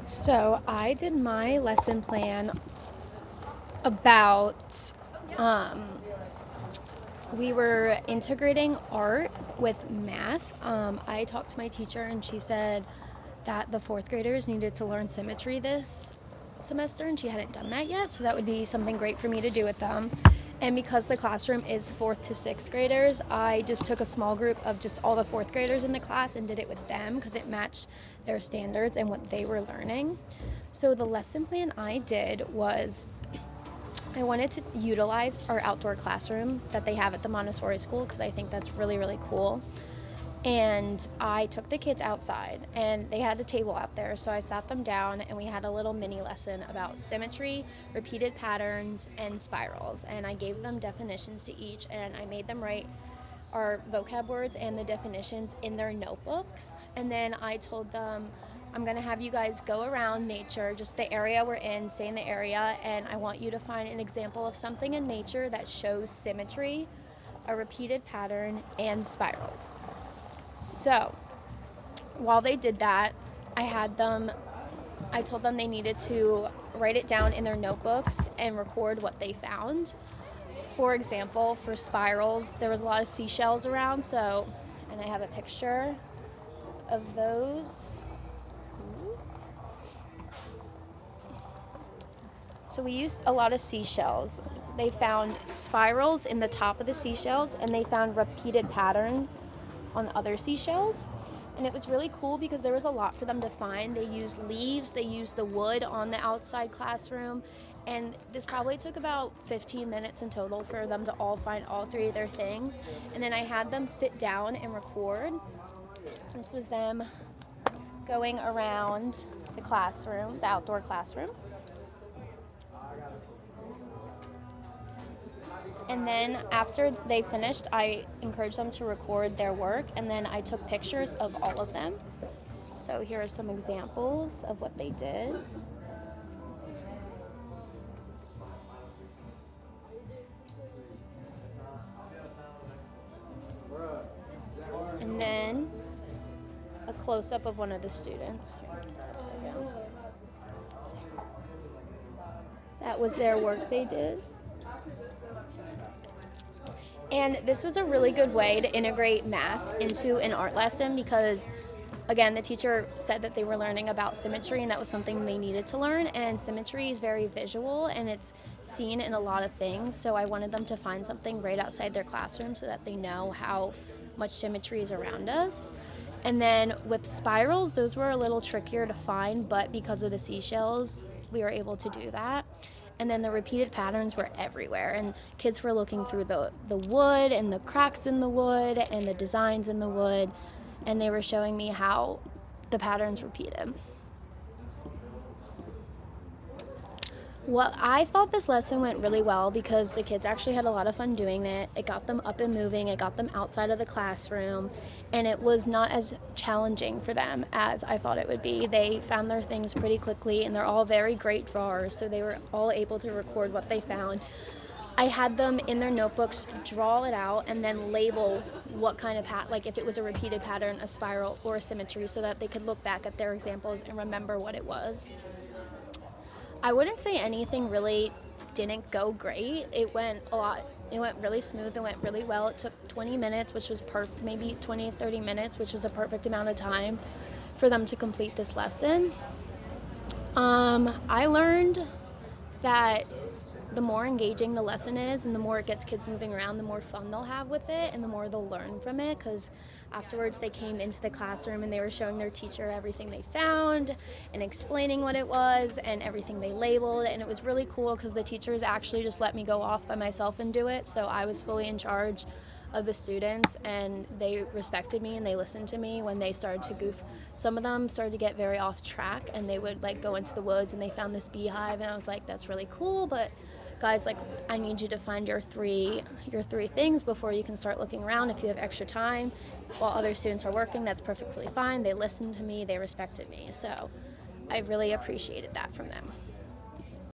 So I did my lesson plan about we were integrating art with math. I talked to my teacher and she said that the fourth graders needed to learn symmetry this semester and she hadn't done that yet, so that would be something great for me to do with them. And because the classroom is fourth to sixth graders, I just took a small group of just all the fourth graders in the class and did it with them because it matched their standards and what they were learning. So the lesson plan I did was I wanted to utilize our outdoor classroom that they have at the Montessori school because I think that's really, really cool. And I took the kids outside and they had a table out there, so I sat them down and we had a little mini lesson about symmetry, repeated patterns, and spirals. And I gave them definitions to each and I made them write our vocab words and the definitions in their notebook. And then I told them, I'm going to have you guys go around nature, just the area we're in, stay in the area, and I want you to find an example of something in nature that shows symmetry, a repeated pattern, and spirals. So while they did that, I told them they needed to write it down in their notebooks and record what they found. For example, for spirals, there was a lot of seashells around, and I have a picture of those. So we used a lot of seashells. They found spirals in the top of the seashells and they found repeated patterns on other seashells. And it was really cool because there was a lot for them to find. They used leaves, they used the wood on the outside classroom, and this probably took about 15 minutes in total for them to all find all three of their things. And then I had them sit down and record. This was them going around the classroom, the outdoor classroom. And then after they finished, I encouraged them to record their work, and then I took pictures of all of them. So here are some examples of what they did. And then a close-up of one of the students. That was their work they did. And this was a really good way to integrate math into an art lesson because, again, the teacher said that they were learning about symmetry and that was something they needed to learn. And symmetry is very visual and it's seen in a lot of things. So I wanted them to find something right outside their classroom so that they know how much symmetry is around us. And then with spirals, those were a little trickier to find, but because of the seashells, we were able to do that. And then the repeated patterns were everywhere, and kids were looking through the wood and the cracks in the wood and the designs in the wood, and they were showing me how the patterns repeated. Well, I thought this lesson went really well because the kids actually had a lot of fun doing it. It got them up and moving, it got them outside of the classroom, and it was not as challenging for them as I thought it would be. They found their things pretty quickly, and they're all very great drawers, so they were all able to record what they found. I had them in their notebooks draw it out and then label what kind of like if it was a repeated pattern, a spiral, or a symmetry, so that they could look back at their examples and remember what it was. I wouldn't say anything really didn't go great. It went really smooth. It went really well. It took 20 minutes, which was maybe 20, 30 minutes, which was a perfect amount of time for them to complete this lesson. I learned that the more engaging the lesson is and the more it gets kids moving around, the more fun they'll have with it and the more they'll learn from it, because afterwards they came into the classroom and they were showing their teacher everything they found and explaining what it was and everything they labeled, and it was really cool because the teachers actually just let me go off by myself and do it, so I was fully in charge of the students and they respected me and they listened to me when they started to goof. Some of them started to get very off track and they would like go into the woods and they found this beehive and I was like, that's really cool, but guys, like, I need you to find your three things before you can start looking around. If you have extra time while other students are working, that's perfectly fine. They listened to me, they respected me, so I really appreciated that from them.